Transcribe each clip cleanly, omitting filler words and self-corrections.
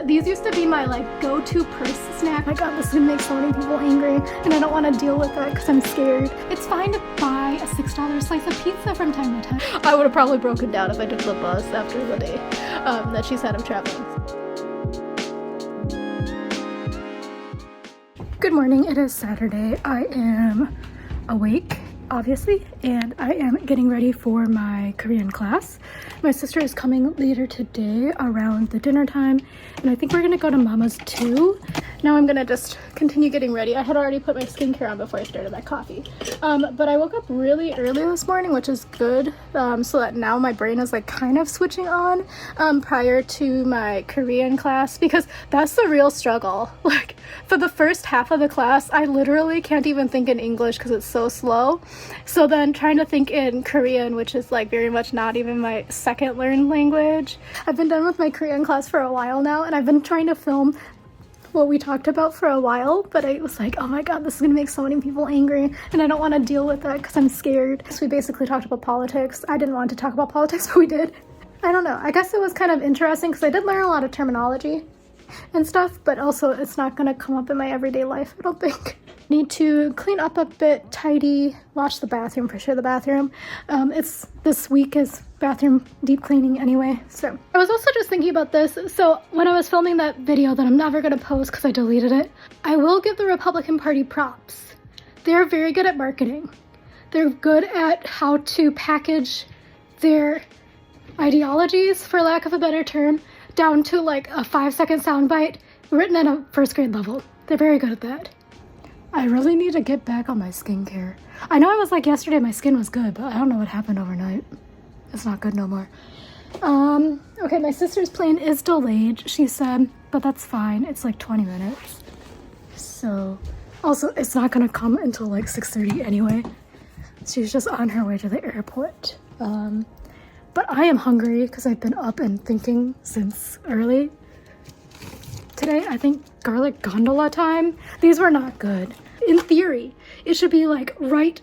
These used to be my like go-to purse snack. My god, this is gonna make so many people angry and I don't want to deal with that because I'm scared. It's fine to buy a $6 slice of pizza from time to time. I would have probably broken down if I took the bus after the day that she's had of traveling. Good morning, it is Saturday. I am awake, obviously, and I am getting ready for my Korean class. My sister is coming later today around the dinner time, and I think we're gonna go to Mama's too. Now I'm gonna just continue getting ready. I had already put my skincare on before I started my coffee. But I woke up really early this morning, which is good, so that now my brain is like kind of switching on prior to my Korean class, because that's the real struggle. Like for the first half of the class, I literally can't even think in English because it's so slow. So then trying to think in Korean, which is like very much not even my second learned language. I've been done with my Korean class for a while now, and I've been trying to film what we talked about for a while, but I was like, oh my god, this is gonna make so many people angry and I don't want to deal with that because I'm scared. So we basically talked about politics. I didn't want to talk about politics, but we did. I don't know, I guess it was kind of interesting because I did learn a lot of terminology and stuff, but also it's not gonna come up in my everyday life, I don't think. Need to clean up a bit, tidy, wash the bathroom, for sure the bathroom. This week is bathroom deep cleaning anyway. So I was also just thinking about this. So when I was filming that video that I'm never gonna post because I deleted it, I will give the Republican Party props. They're very good at marketing. They're good at how to package their ideologies, for lack of a better term, down to like a 5-second soundbite written at a first grade level. They're very good at that. I really need to get back on my skincare. I know I was like yesterday my skin was good, but I don't know what happened overnight. It's not good no more. Okay, my sister's plane is delayed, she said, but that's fine. It's like 20 minutes. So, also, it's not gonna come until like 6:30 anyway. She's just on her way to the airport. But I am hungry because I've been up and thinking since early. Today, I think garlic gondola time. These were not good. In theory, it should be like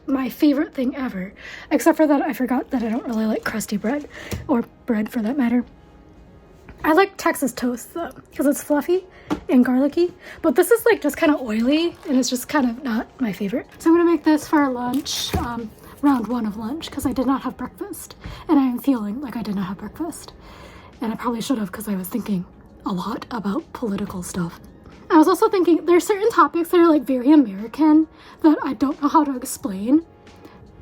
my favorite thing ever. Except for that I forgot that I don't really like crusty bread, or bread for that matter. I like Texas toast though, because it's fluffy and garlicky. But this is like just kind of oily, and it's just kind of not my favorite. So I'm gonna make this for lunch, round one of lunch, because I did not have breakfast. And I am feeling like I did not have breakfast. And I probably should have, because I was thinking a lot about political stuff. I was also thinking there's certain topics that are like very American that I don't know how to explain,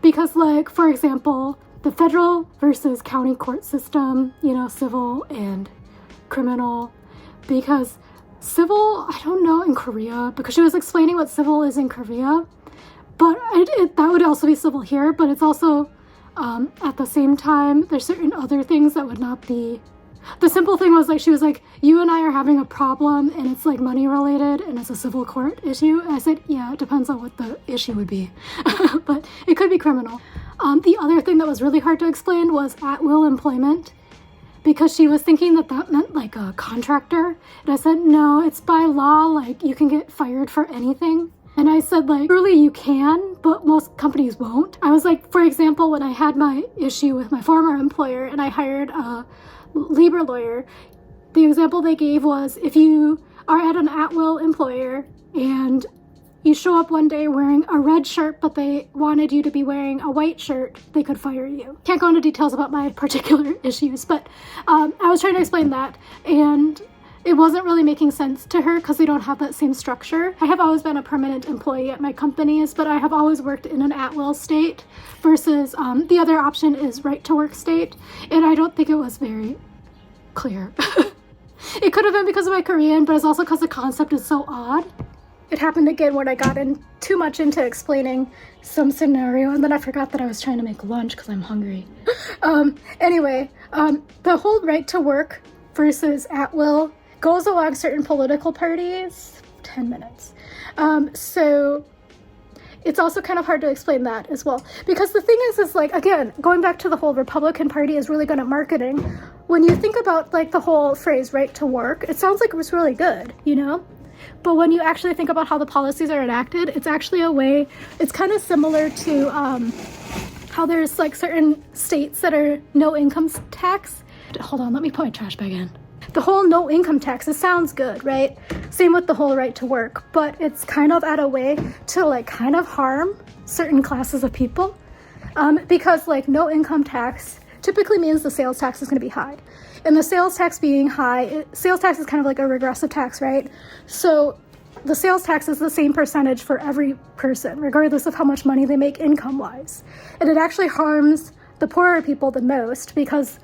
because like, for example, the federal versus county court system, you know, civil and criminal, because civil, I don't know in Korea, because she was explaining what civil is in Korea, but that would also be civil here, but it's also at the same time there's certain other things that would not be. The simple thing was like, she was like, you and I are having a problem and it's like money related and it's a civil court issue. And I said, yeah, it depends on what the issue would be, but it could be criminal. The other thing that was really hard to explain was at-will employment, because she was thinking that that meant like a contractor. And I said, no, it's by law, like you can get fired for anything. And I said, like, really you can, but most companies won't. I was like, for example, when I had my issue with my former employer and I hired a labor lawyer, the example they gave was, if you are at an at-will employer and you show up one day wearing a red shirt but they wanted you to be wearing a white shirt, they could fire you. Can't go into details about my particular issues, but I was trying to explain that, and it wasn't really making sense to her because they don't have that same structure. I have always been a permanent employee at my companies, but I have always worked in an at-will state versus the other option is right-to-work state, and I don't think it was very clear. It could have been because of my Korean, but it's also because the concept is so odd. It happened again when I got in too much into explaining some scenario, and then I forgot that I was trying to make lunch because I'm hungry. Anyway, the whole right-to-work versus at-will goes along certain political parties. 10 minutes. So it's also kind of hard to explain that as well, because the thing is like, again, going back to the whole Republican Party is really good at marketing. When you think about like the whole phrase right to work, it sounds like it was really good, you know? But when you actually think about how the policies are enacted, it's actually a way, it's kind of similar to how there's like certain states that are no income tax. Hold on, let me put my trash bag in. the whole no income tax, it sounds good, right? Same with the whole right to work, but it's kind of at a way to like kind of harm certain classes of people, because like no income tax typically means the sales tax is going to be high. And the sales tax being high, sales tax is kind of like a regressive tax, right? So the sales tax is the same percentage for every person, regardless of how much money they make income-wise. And it actually harms the poorer people the most because,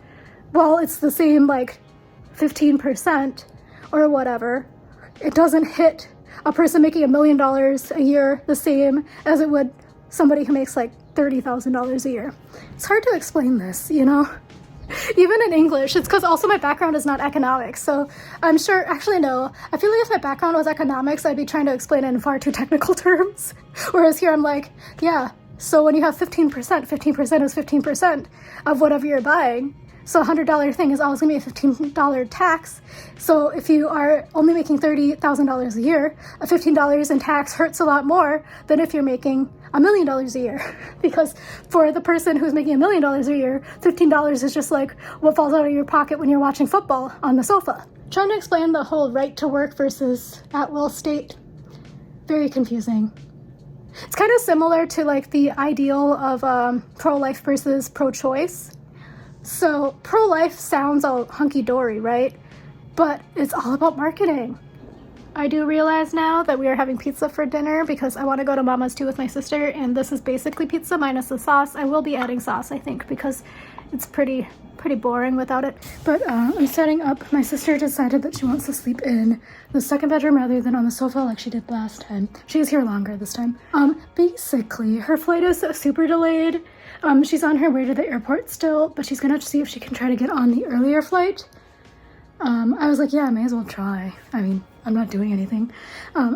well, it's the same like 15% or whatever. It doesn't hit a person making $1 million a year the same as it would somebody who makes like $30,000 a year. It's hard to explain this, you know? Even in English, it's because also my background is not economics. So I'm sure, actually no, I feel like if my background was economics, I'd be trying to explain it in far too technical terms. Whereas here I'm like, yeah, so when you have 15% is 15% of whatever you're buying. So a $100 thing is always gonna be a $15 tax. So if you are only making $30,000 a year, a $15 in tax hurts a lot more than if you're making $1 million a year. Because for the person who's making $1 million a year, $15 is just like what falls out of your pocket when you're watching football on the sofa. Trying to explain the whole right to work versus at-will state, very confusing. It's kind of similar to like the ideal of pro-life versus pro-choice. So pro-life sounds all hunky-dory, right? But it's all about marketing. I do realize now that we are having pizza for dinner because I want to go to Mama's too with my sister, and this is basically pizza minus the sauce. I will be adding sauce, I think, because it's pretty boring without it. But I'm setting up. My sister decided that she wants to sleep in the second bedroom rather than on the sofa like she did last time. She was here longer this time. Basically, her flight is super delayed. She's on her way to the airport still, but she's gonna see if she can try to get on the earlier flight. I was like, yeah, I may as well try. I mean, I'm not doing anything.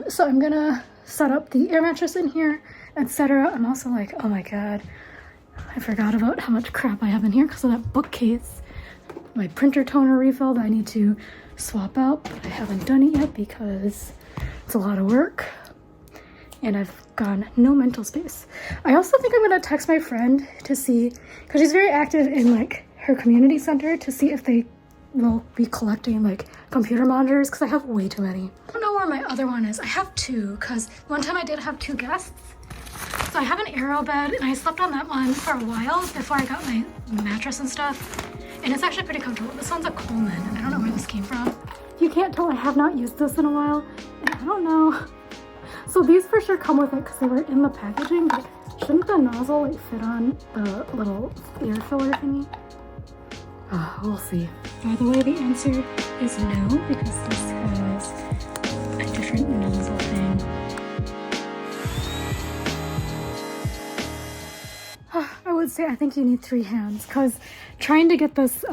So I'm gonna set up the air mattress in here, etc. I'm also like, oh my god, I forgot about how much crap I have in here because of that bookcase. My printer toner refill that I need to swap out, but I haven't done it yet because it's a lot of work and I've gone no mental space. I also think I'm gonna text my friend to see, because she's very active in like her community center, to see if they will be collecting like computer monitors because I have way too many. I don't know where my other one is. I have two because one time I did have 2 guests. So I have an Aero bed and I slept on that one for a while before I got my mattress and stuff. And it's actually pretty comfortable. This one's a Coleman and I don't know where this came from. You can't tell I have not used this in a while. And I don't know. So these for sure come with it because they were in the packaging, but shouldn't the nozzle like fit on the little air filler thingy? We'll see. By the way, the answer is no, because this has a different nozzle thing. I would say I think you need 3 hands, because trying to get this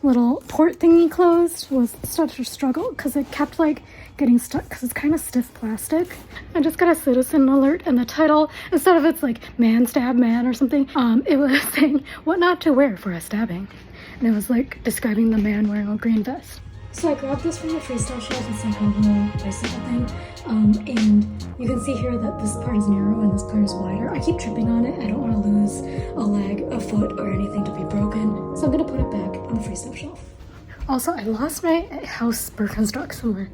little port thingy closed was such a struggle, because it kept like getting stuck, because it's kind of stiff plastic. I just got a citizen alert, and the title, instead of it's like man stab man or something, it was saying what not to wear for a stabbing. And it was like describing the man wearing a green vest. So I grabbed this from the freestyle shelf. It's like a little bicycle thing. And you can see here that this part is narrow and this part is wider. I keep tripping on it. I don't want to lose a leg, a foot, or anything to be broken. So I'm going to put it back on the freestyle shelf. Also, I lost my house Birkenstock somewhere.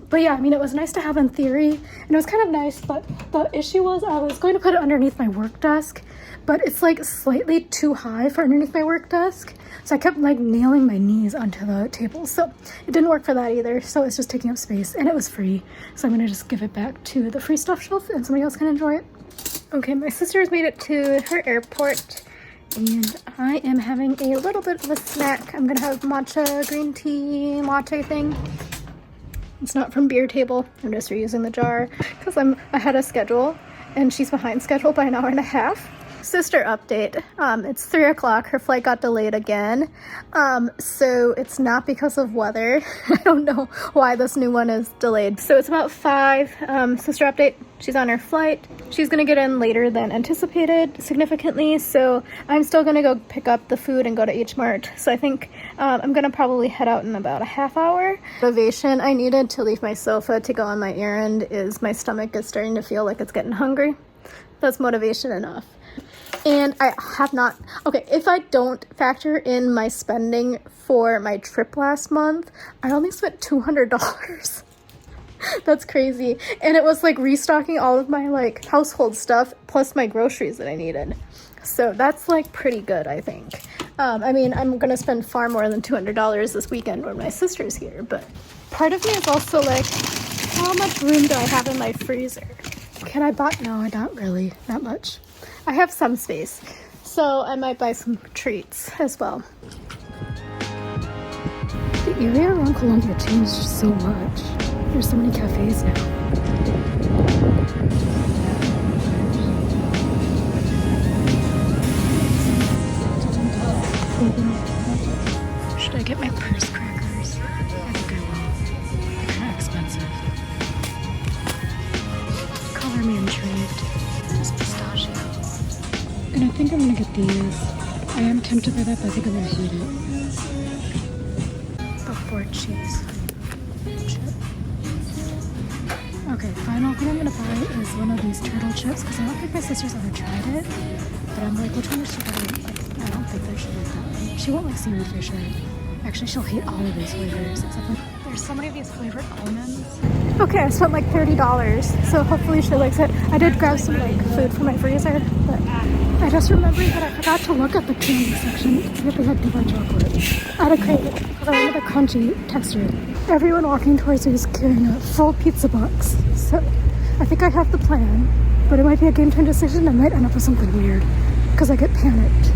But yeah, I mean, it was nice to have in theory. And it was kind of nice, but the issue was I was going to put it underneath my work desk, but it's like slightly too high for underneath my work desk. So I kept like nailing my knees onto the table. So it didn't work for that either. So it's just taking up space and it was free. So I'm gonna just give it back to the free stuff shelf and somebody else can enjoy it. Okay, my sister's made it to her airport and I am having a little bit of a snack. I'm gonna have matcha green tea latte thing. It's not from Beer Table. I'm just reusing the jar because I'm ahead of schedule and she's behind schedule by an hour and a half. Sister update. It's 3 o'clock. Her flight got delayed again. So it's not because of weather. I don't know why this new one is delayed. So it's about 5. Sister update. She's on her flight. She's gonna get in later than anticipated, significantly. So I'm still gonna go pick up the food and go to H Mart. So I think I'm gonna probably head out in about a half hour. Motivation I needed to leave my sofa to go on my errand is my stomach is starting to feel like it's getting hungry. That's motivation enough. And I have not, okay, if I don't factor in my spending for my trip last month, I only spent $200. That's crazy. And it was like restocking all of my like household stuff plus my groceries that I needed. So that's like pretty good, I think. I mean, I'm gonna spend far more than $200 this weekend when my sister's here, but part of me is also like, how much room do I have in my freezer? Can I buy? No, not really, not much. I have some space, so I might buy some treats as well. The area around Columbia changed so much. There's so many cafes now. Should I get my purse crackers? I think I will. They're kind of expensive. Color me intrigued. There's pistachios. And I think I'm gonna get these. I am tempted by that, but I think I'm gonna hate it. The 4 cheese chip. Okay, final thing I'm gonna buy is one of these turtle chips because I don't think my sister's ever tried it. But I'm like, which one is she gonna like? I don't think that she like that one. She won't like seaweed for sure. Actually, she'll hate all of these flavors except for there's so many of these flavored almonds. Okay, I spent like $30, so hopefully she likes it. I did grab some like food from my freezer, but I just remembered that I forgot to look at the candy section to see if they had dark chocolate. I had a craving because I wanted the crunchy texture. Everyone walking towards me is carrying a full pizza box, so I think I have the plan, but it might be a game time decision. I might end up with something weird because I get panicked.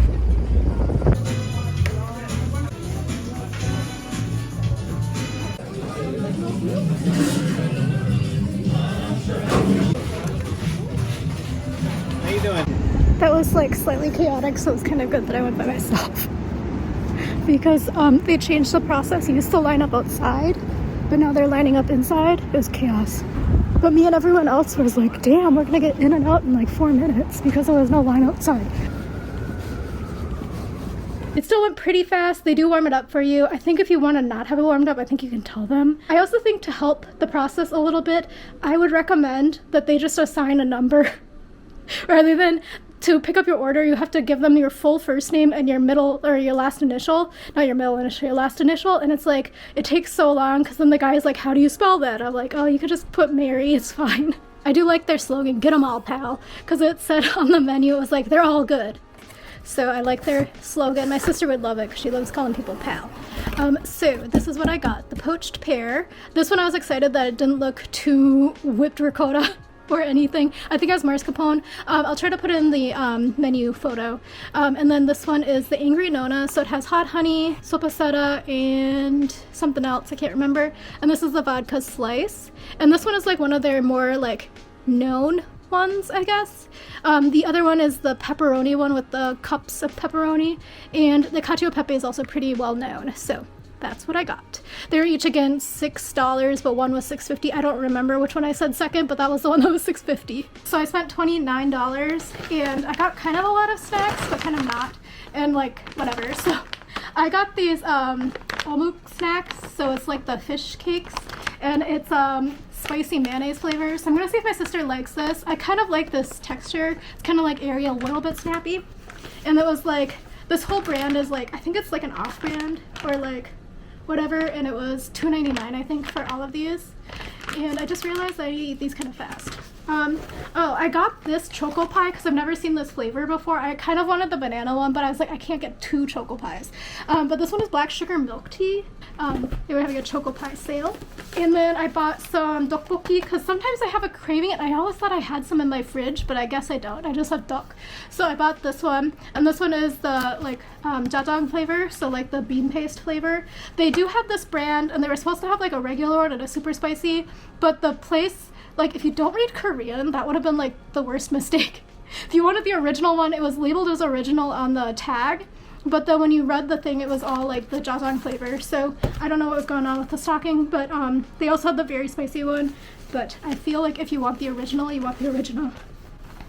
How you doing? That was like slightly chaotic, so it's kind of good that I went by myself. Because they changed the process. You used to line up outside, but now they're lining up inside. It was chaos. But me and everyone else was like, damn, we're gonna get in and out in like 4 minutes because there was no line outside. It still went pretty fast. They do warm it up for you. I think if you want to not have it warmed up, I think you can tell them. I also think to help the process a little bit, I would recommend that they just assign a number rather than to pick up your order. You have to give them your full first name and your middle or your last initial, not your middle initial, your last initial. And it's like, it takes so long because then the guy's like, how do you spell that? I'm like, oh, you could just put Mary, it's fine. I do like their slogan, get them all, pal, because it said on the menu, it was like, they're all good. So I like their slogan. My sister would love it because she loves calling people pal. So this is what I got, the poached pear. This one I was excited that it didn't look too whipped ricotta or anything. I think it has mascarpone. I'll try to put it in the menu photo. And then this one is the Angry Nona. So it has hot honey, sopacetta, and something else I can't remember. And this is the vodka slice. And this one is like one of their more like known ones, I guess. The other one is the pepperoni one with the cups of pepperoni, and the cacio e pepe is also pretty well known. So that's what I got. They're each again $6, but one was $6.50. I don't remember which one I said second, but that was the one that was $6.50. So I spent $29, and I got kind of a lot of snacks, but kind of not, and like whatever. So I got these omuk snacks, so it's like the fish cakes, and it's spicy mayonnaise flavor. So I'm gonna see if my sister likes this. I kind of like this texture. It's kind of like airy, a little bit snappy. And it was like, this whole brand is like, I think it's like an off brand or like whatever, and it was $2.99 I think for all of these. And I just realized I eat these kind of fast. Oh, I got this choco pie because I've never seen this flavor before. I kind of wanted the banana one, but I was like, I can't get 2 choco pies. But this one is black sugar milk tea. They were having a choco pie sale. And then I bought some tteokbokki because sometimes I have a craving, and I always thought I had some in my fridge, but I guess I don't. I just have tteok. So I bought this one, and this one is the like jajang flavor, so like the bean paste flavor. They do have this brand, and they were supposed to have like a regular one and a super spicy, but the place, like if you don't read Korean, that would have been like the worst mistake. If you wanted the original one, it was labeled as original on the tag, but then when you read the thing, it was all like the jajang flavor. So I don't know what was going on with the stocking, but they also had the very spicy one. But I feel like if you want the original, you want the original.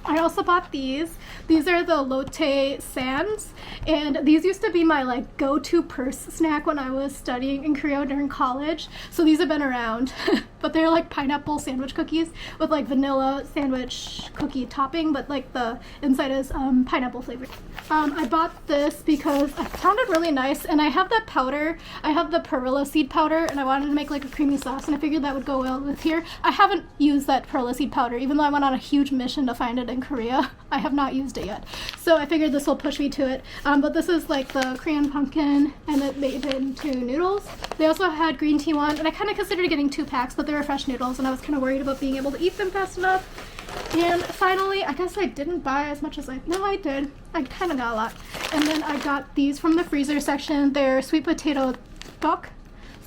I also bought these. These are the Lotte Sands, and these used to be my like go-to purse snack when I was studying in Korea during college. So these have been around, but they're like pineapple sandwich cookies with like vanilla sandwich cookie topping, but like the inside is pineapple flavored. I bought this because it sounded really nice, and I have that powder. I have the perilla seed powder, and I wanted to make like a creamy sauce, and I figured that would go well with here. I haven't used that perilla seed powder, even though I went on a huge mission to find it in Korea. I have not used it yet, so I figured this will push me to it. But this is like the Korean pumpkin, and it made it into noodles. They also had green tea one, and I kind of considered getting 2 packs, but they were fresh noodles, and I was kind of worried about being able to eat them fast enough. And finally, I guess I didn't buy as much as no, I did. I kind of got a lot. And then I got these from the freezer section. They're sweet potato bok.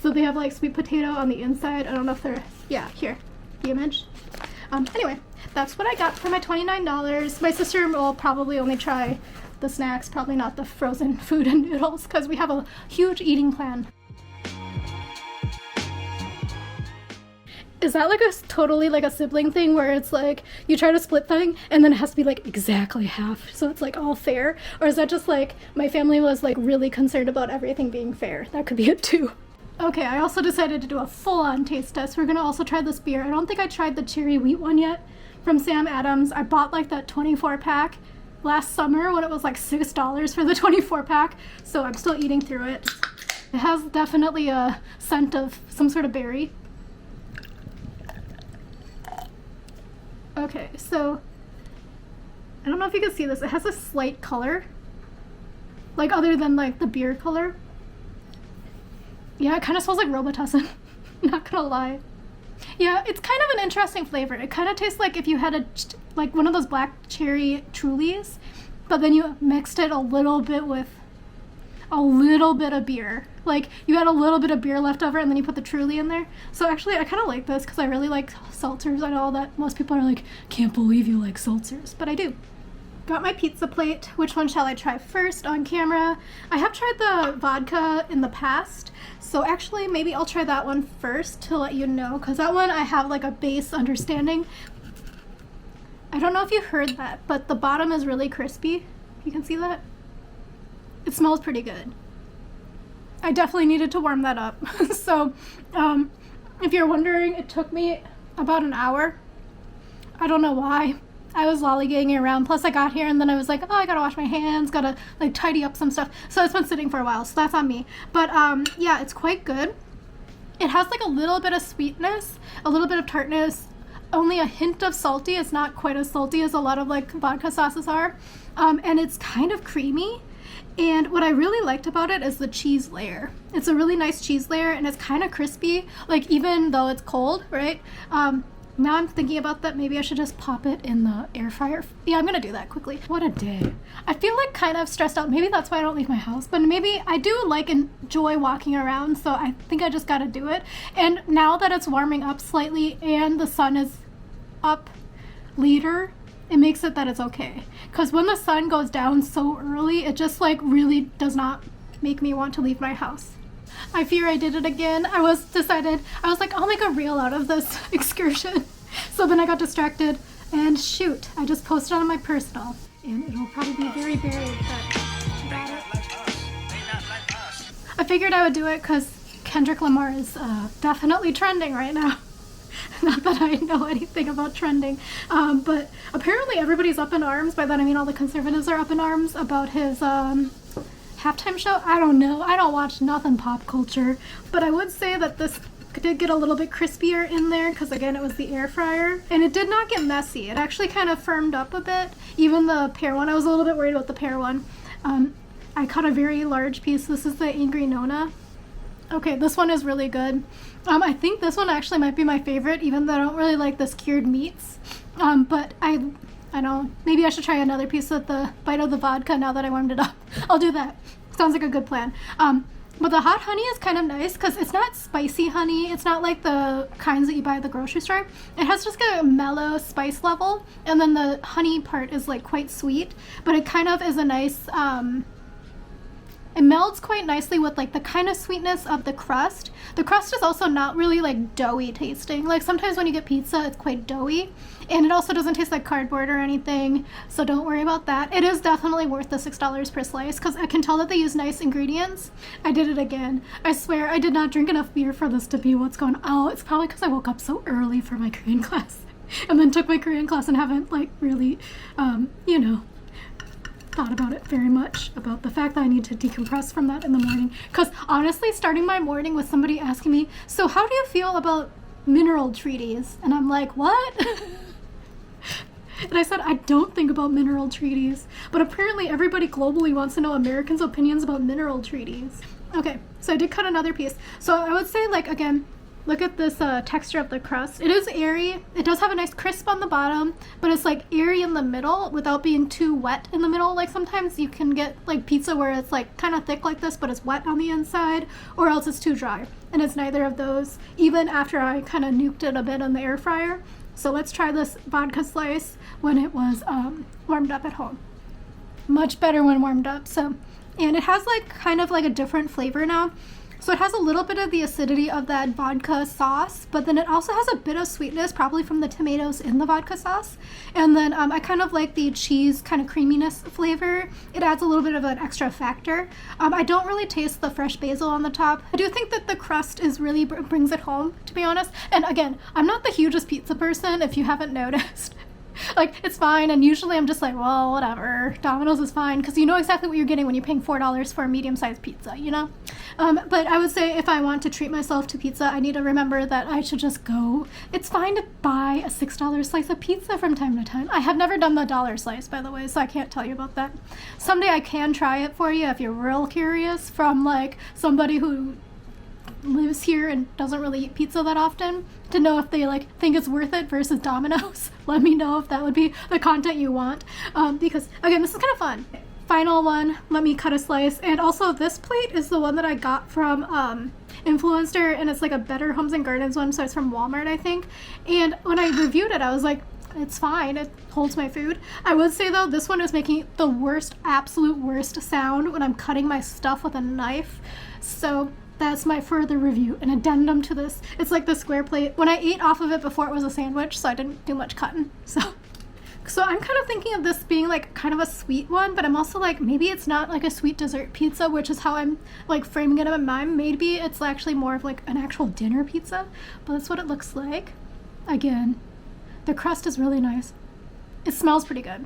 So they have like sweet potato on the inside. I don't know if they're, yeah, here, the image. Anyway, that's what I got for my $29. My sister will probably only try the snacks, probably not the frozen food and noodles, because we have a huge eating plan. Is that like a totally like a sibling thing where it's like you try to split thing and then it has to be like exactly half so it's like all fair? Or is that just like my family was like really concerned about everything being fair? That could be it too. Okay, I also decided to do a full-on taste test. We're gonna also try this beer. I don't think I tried the cherry wheat one yet from Sam Adams. I bought like that 24-pack last summer when it was like $6 for the 24-pack, so I'm still eating through it. It has definitely a scent of some sort of berry. Okay, so I don't know if you can see this. It has a slight color, like other than like the beer color. Yeah, it kind of smells like Robitussin. Not gonna lie. Yeah, it's kind of an interesting flavor. It kind of tastes like if you had like one of those black cherry Trulies, but then you mixed it a little bit with a little bit of beer. Like you had a little bit of beer left over and then you put the Truly in there. So actually I kind of like this because I really like seltzers. I know that most people are like, can't believe you like seltzers, but I do. Got my pizza plate. Which one shall I try first on camera? I have tried the vodka in the past, so actually maybe I'll try that one first to let you know, because that one I have like a base understanding. I don't know if you heard that, but the bottom is really crispy. You can see that? It smells pretty good. I definitely needed to warm that up. So if you're wondering, it took me about an hour. I don't know why. I was lollygagging around. Plus I got here and then I was like, oh, I gotta wash my hands, gotta like tidy up some stuff. So it's been sitting for a while, so that's on me. But yeah, it's quite good. It has like a little bit of sweetness, a little bit of tartness, only a hint of salty. It's not quite as salty as a lot of like vodka sauces are. And it's kind of creamy. And what I really liked about it is the cheese layer. It's a really nice cheese layer and it's kind of crispy, like even though it's cold, right? Now I'm thinking about that, maybe I should just pop it in the air fryer. Yeah, I'm gonna do that quickly. What a day. I feel like kind of stressed out. Maybe that's why I don't leave my house, but maybe I do like enjoy walking around, so I think I just gotta do it. And now that it's warming up slightly and the sun is up later, it makes it that it's okay. Because when the sun goes down so early, it just like really does not make me want to leave my house. I fear I did it again. I was like, I'll make a reel out of this excursion. So then I got distracted and shoot, I just posted on my personal and it'll probably be very buried, but I got it. I figured I would do it because Kendrick Lamar is definitely trending right now. Not that I know anything about trending, but apparently everybody's up in arms. By that I mean all the conservatives are up in arms about his halftime show. I don't know. I don't watch nothing pop culture, but I would say that this did get a little bit crispier in there because again it was the air fryer and it did not get messy. It actually kind of firmed up a bit. Even the pear one, I was a little bit worried about the pear one. I cut a very large piece. This is the Angry Nona. Okay, this one is really good. I think this one actually might be my favorite, even though I don't really like the cured meats. But I don't, maybe I should try another piece of the bite of the vodka now that I warmed it up. I'll do that. Sounds like a good plan. But the hot honey is kind of nice because it's not spicy honey. It's not like the kinds that you buy at the grocery store. It has just a mellow spice level, and then the honey part is like quite sweet, but it kind of is a nice It melds quite nicely with like the kind of sweetness of the crust. The crust is also not really like doughy tasting. Like sometimes when you get pizza, it's quite doughy. And it also doesn't taste like cardboard or anything, so don't worry about that. It is definitely worth the $6 per slice because I can tell that they use nice ingredients. I did it again. I swear I did not drink enough beer for this to be what's going on. Oh, it's probably because I woke up so early for my Korean class and then took my Korean class and haven't like really, thought about it very much, about the fact that I need to decompress from that in the morning. Because honestly, starting my morning with somebody asking me, so how do you feel about mineral treaties? And I'm like, what? And I said, I don't think about mineral treaties. But apparently everybody globally wants to know Americans' opinions about mineral treaties. Okay, so I did cut another piece. So I would say, like, again, look at this texture of the crust. It is airy. It does have a nice crisp on the bottom, but it's like airy in the middle without being too wet in the middle. Like sometimes you can get like pizza where it's like kind of thick like this, but it's wet on the inside, or else it's too dry. And it's neither of those, even after I kind of nuked it a bit in the air fryer. So let's try this vodka slice when it was warmed up at home. Much better when warmed up. So, and it has like kind of like a different flavor now. So it has a little bit of the acidity of that vodka sauce, but then it also has a bit of sweetness, probably from the tomatoes in the vodka sauce. And then I kind of like the cheese kind of creaminess flavor. It adds a little bit of an extra factor. I don't really taste the fresh basil on the top. I do think that the crust is really brings it home, to be honest. And again, I'm not the hugest pizza person, if you haven't noticed. Like, it's fine, and usually I'm just like, well, whatever. Domino's is fine, because you know exactly what you're getting when you're paying $4 for a medium-sized pizza, you know? But I would say if I want to treat myself to pizza, I need to remember that I should just go. It's fine to buy a $6 slice of pizza from time to time. I have never done the dollar slice, by the way, so I can't tell you about that. Someday I can try it for you if you're real curious, from, like, somebody who lives here and doesn't really eat pizza that often, to know if they like think it's worth it versus Domino's. Let me know if that would be the content you want, because again, this is kind of fun. Final one, let me cut a slice. And also this plate is the one that I got from Influencer, and it's like a Better Homes and Gardens one, so it's from Walmart, I think. And when I reviewed it, I was like, it's fine, it holds my food. I would say though, this one is making the worst, absolute worst sound when I'm cutting my stuff with a knife. So that's my further review, an addendum to this. It's like the square plate. When I ate off of it before, it was a sandwich, so I didn't do much cutting. So I'm kind of thinking of this being like kind of a sweet one, but I'm also like, maybe it's not like a sweet dessert pizza, which is how I'm like framing it in my mind. Maybe it's actually more of like an actual dinner pizza, but that's what it looks like. Again, the crust is really nice. It smells pretty good.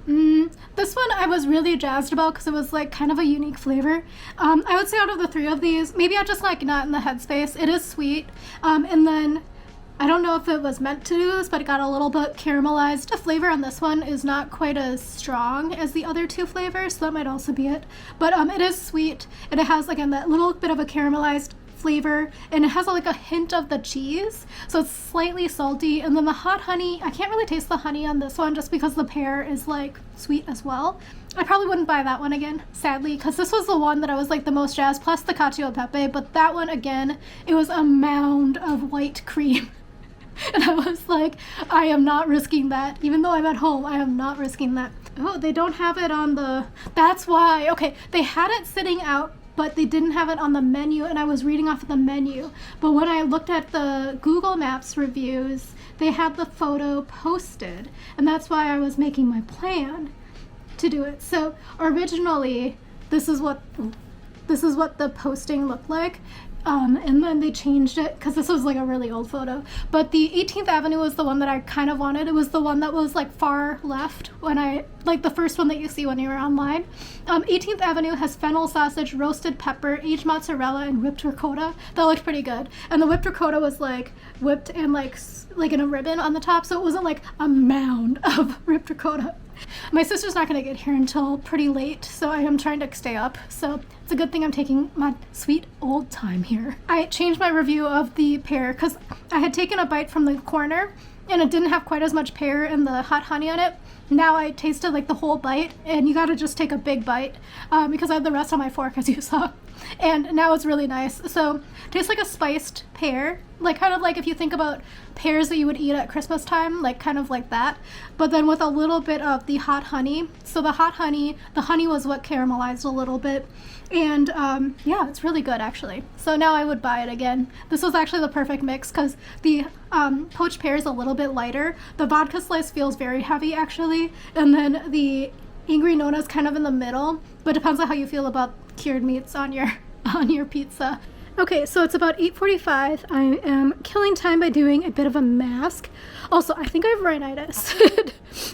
This one I was really jazzed about because it was like kind of a unique flavor. I would say out of the three of these, maybe I just like not in the headspace. It is sweet, and then I don't know if it was meant to do this, but it got a little bit caramelized. The flavor on this one is not quite as strong as the other two flavors, so that might also be it. But it is sweet, and it has, again, that little bit of a caramelized flavor, and it has like a hint of the cheese, so it's slightly salty. And then the hot honey, I can't really taste the honey on this one just because the pear is like sweet as well. I probably wouldn't buy that one again, sadly, because this was the one that I was like the most jazzed, plus the cacio e pepe. But that one, again, it was a mound of white cream. And I was like, I am not risking that. Even though I'm at home, I am not risking that. Oh, they don't have it on the, that's why. Okay, they had it sitting out, but they didn't have it on the menu, and I was reading off of the menu. But when I looked at the Google Maps reviews, they had the photo posted, and that's why I was making my plan to do it. So originally, this is what the posting looked like. And then they changed it because this was like a really old photo. But the 18th Avenue was the one that I kind of wanted. It was the one that was like far left when like the first one that you see when you're online. 18th Avenue has fennel sausage, roasted pepper, aged mozzarella, and whipped ricotta. That looked pretty good. And the whipped ricotta was like whipped and like in a ribbon on the top, so it wasn't like a mound of whipped ricotta. My sister's not going to get here until pretty late, so I am trying to stay up. So it's a good thing I'm taking my sweet old time here. I changed my review of the pear because I had taken a bite from the corner and it didn't have quite as much pear and the hot honey on it. Now I tasted like the whole bite, and you got to just take a big bite because I had the rest on my fork, as you saw. and now it's really nice. So it tastes like a spiced pear, like kind of like if you think about pears that you would eat at Christmas time, like kind of like that, but then with a little bit of the hot honey. So the honey was what caramelized a little bit, and yeah, it's really good actually. So now I would buy it again. This was actually the perfect mix because the poached pear is a little bit lighter. The vodka slice feels very heavy actually, and then the angry Nona is kind of in the middle, but depends on how you feel about cured meats on your pizza. Okay, so it's about 8:45. I am killing time by doing a bit of a mask. Also, I think I have rhinitis.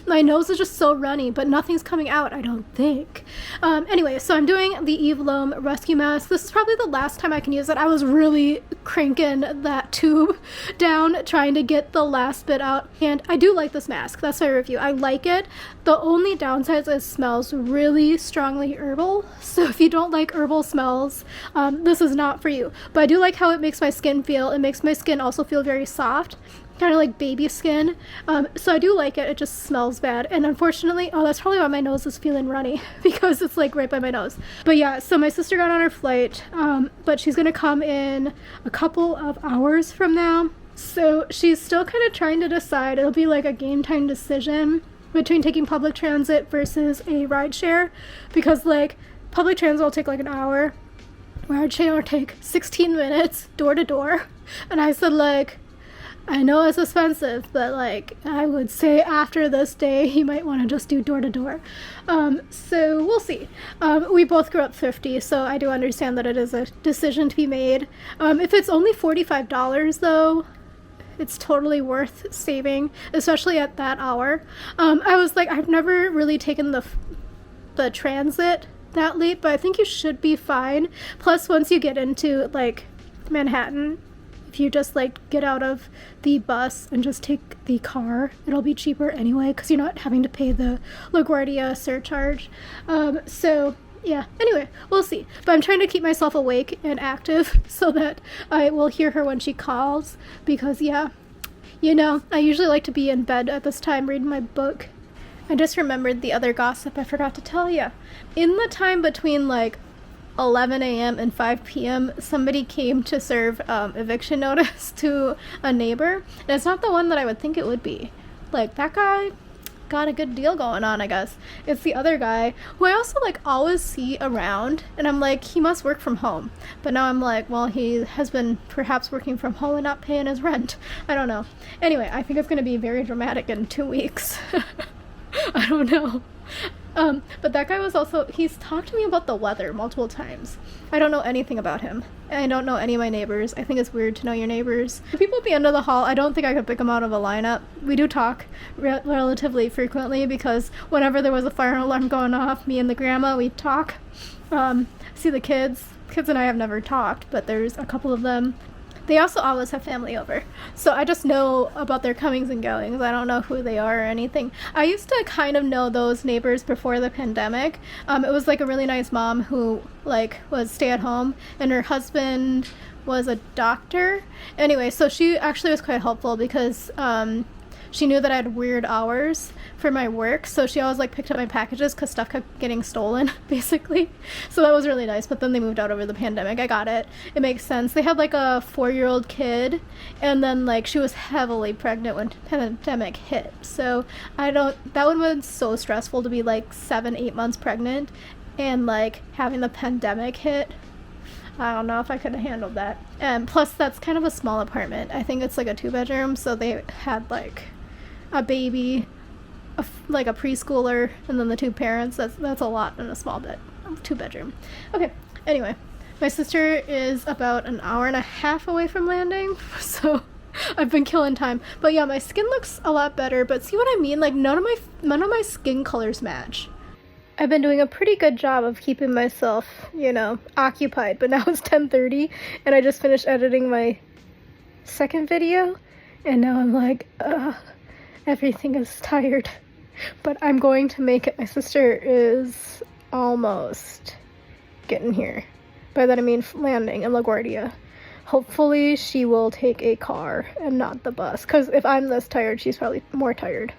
My nose is just so runny, but nothing's coming out, I don't think. Anyway, so I'm doing the Eve Lom Rescue Mask. This is probably the last time I can use it. I was really cranking that tube down, trying to get the last bit out. And I do like this mask. That's my review. I like it. The only downside is it smells really strongly herbal. So if you don't like herbal smells, this is not for you. But I do like how it makes my skin feel. It makes my skin also feel very soft, kind of like baby skin. So I do like it. It just smells bad. And unfortunately, oh, that's probably why my nose is feeling runny, because it's like right by my nose. But yeah, so my sister got on her flight, but she's gonna come in a couple of hours from now. So she's still kind of trying to decide. It'll be like a game time decision between taking public transit versus a rideshare, because like public transit will take like an hour, rideshare will take 16 minutes door to door. And I said, like, I know it's expensive, but like I would say after this day you might want to just do door to door. So we'll see. We both grew up thrifty, so I do understand that it is a decision to be made. If it's only $45 though, it's totally worth saving, especially at that hour. I was like, I've never really taken the transit that late, but I think you should be fine. Plus, once you get into like Manhattan, if you just like get out of the bus and just take the car, it'll be cheaper anyway because you're not having to pay the LaGuardia surcharge. So yeah, anyway, we'll see. But I'm trying to keep myself awake and active so that I will hear her when she calls, because yeah, you know, I usually like to be in bed at this time reading my book. I just remembered the other gossip I forgot to tell you. In the time between like 11 a.m. and 5 p.m. somebody came to serve eviction notice to a neighbor, and it's not the one that I would think it would be. Like, that guy got a good deal going on, I guess. It's the other guy who I also like always see around, and I'm like, he must work from home. But now I'm like, well, he has been perhaps working from home and not paying his rent. I don't know. Anyway, I think it's going to be very dramatic in 2 weeks. I don't know. But that guy was also, he's talked to me about the weather multiple times. I don't know anything about him. I don't know any of my neighbors. I think it's weird to know your neighbors. The people at the end of the hall, I don't think I could pick them out of a lineup. We do talk relatively frequently, because whenever there was a fire alarm going off, me and the grandma, we'd talk. See the kids. Kids and I have never talked, but there's a couple of them. They also always have family over, so I just know about their comings and goings. I don't know who they are or anything. I used to kind of know those neighbors before the pandemic. It was like a really nice mom who like was stay at home, and her husband was a doctor. Anyway, so she actually was quite helpful, because she knew that I had weird hours for my work, so she always like picked up my packages because stuff kept getting stolen, basically. So that was really nice. But then they moved out over the pandemic. I got it. It makes sense. They had like a 4-year-old kid, and then like she was heavily pregnant when the pandemic hit. So that would have been so stressful to be like 7-8 months pregnant and like having the pandemic hit. I don't know if I could have handled that. And plus, that's kind of a small apartment. I think it's like a 2-bedroom, so they had like a baby, like a preschooler, and then the 2 parents. That's a lot in a small 2-bedroom. Okay, anyway, my sister is about an hour and a half away from landing, so I've been killing time. But yeah, my skin looks a lot better, but see what I mean? Like, none of my skin colors match. I've been doing a pretty good job of keeping myself, you know, occupied, but now it's 10:30, and I just finished editing my second video, and now I'm like, ugh. Everything is tired, but I'm going to make it. My sister is almost getting here. By that I mean landing in LaGuardia. Hopefully she will take a car and not the bus, because if I'm this tired, she's probably more tired.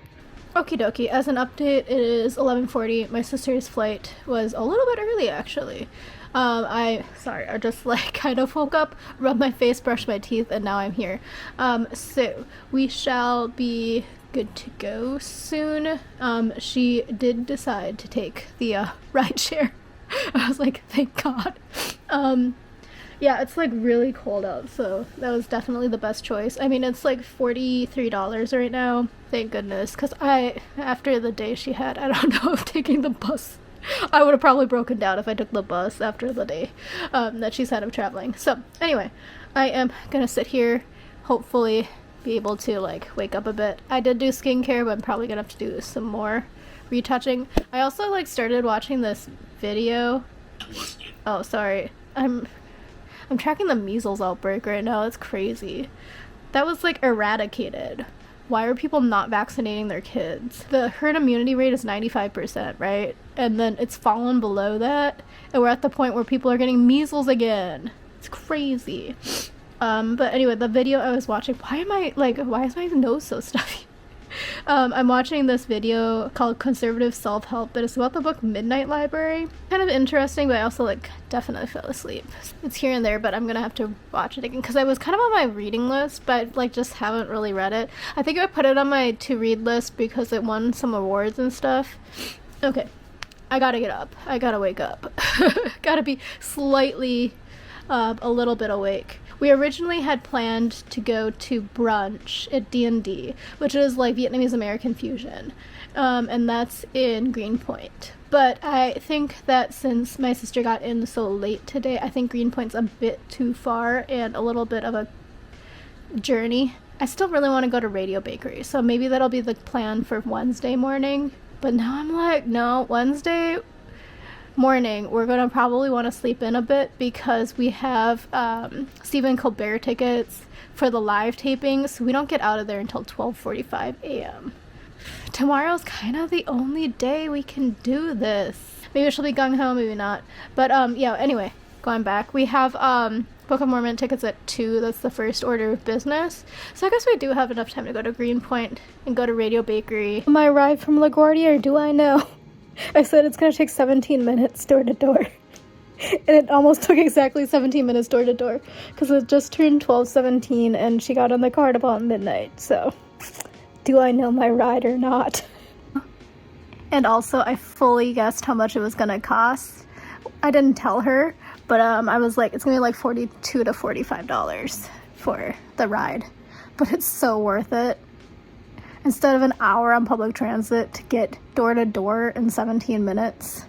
Okie dokie, as an update, it is 11:40. My sister's flight was a little bit early, actually. Sorry, I just like kind of woke up, rubbed my face, brushed my teeth, and now I'm here. So we shall be good to go soon. She did decide to take the ride share. I was like, thank God. Yeah, it's like really cold out, so that was definitely the best choice. I mean, it's like $43 right now, thank goodness, because after the day she had, I don't know if taking the bus, I would have probably broken down if I took the bus after the day that she's had of traveling. So anyway, I am gonna sit here, hopefully be able to like wake up a bit. I did do skincare, but I'm probably gonna have to do some more retouching. I also like started watching this video. Oh, sorry. I'm tracking the measles outbreak right now. It's crazy. That was like eradicated. Why are people not vaccinating their kids? The herd immunity rate is 95%, right? And then it's fallen below that, and we're at the point where people are getting measles again. It's crazy. But anyway, the video I was watching, why is my nose so stuffy? I'm watching this video called Conservative Self-Help that is about the book Midnight Library. Kind of interesting, but I also like definitely fell asleep. It's here and there, but I'm gonna have to watch it again because I was kind of on my reading list, but like just haven't really read it. I think I put it on my to-read list because it won some awards and stuff. Okay, I gotta get up. I gotta wake up. Gotta be slightly a little bit awake. We originally had planned to go to brunch at D&D, which is like Vietnamese American fusion, and that's in Greenpoint. But I think that since my sister got in so late today, I think Greenpoint's a bit too far and a little bit of a journey. I still really want to go to Radio Bakery, so maybe that'll be the plan for Wednesday morning. But now I'm like, no, Wednesday morning we're gonna probably want to sleep in a bit because we have Stephen Colbert tickets for the live taping, so we don't get out of there until 12:45 a.m. Tomorrow's kind of the only day we can do this. Maybe she'll be gung-ho, maybe not, but yeah, anyway, going back, we have Book of Mormon tickets at 2. That's the first order of business, so I guess we do have enough time to go to Greenpoint and go to Radio Bakery. Am I arrived from LaGuardia, or do I know? I said it's gonna take 17 minutes door to door, and it almost took exactly 17 minutes door to door because it just turned 12:17 and she got on the car at about midnight. So do I know my ride or not? And also I fully guessed how much it was gonna cost. I didn't tell her, but I was like, it's gonna be like $42 to $45 for the ride, but it's so worth it. Instead of an hour on public transit to get door to door in 17 minutes.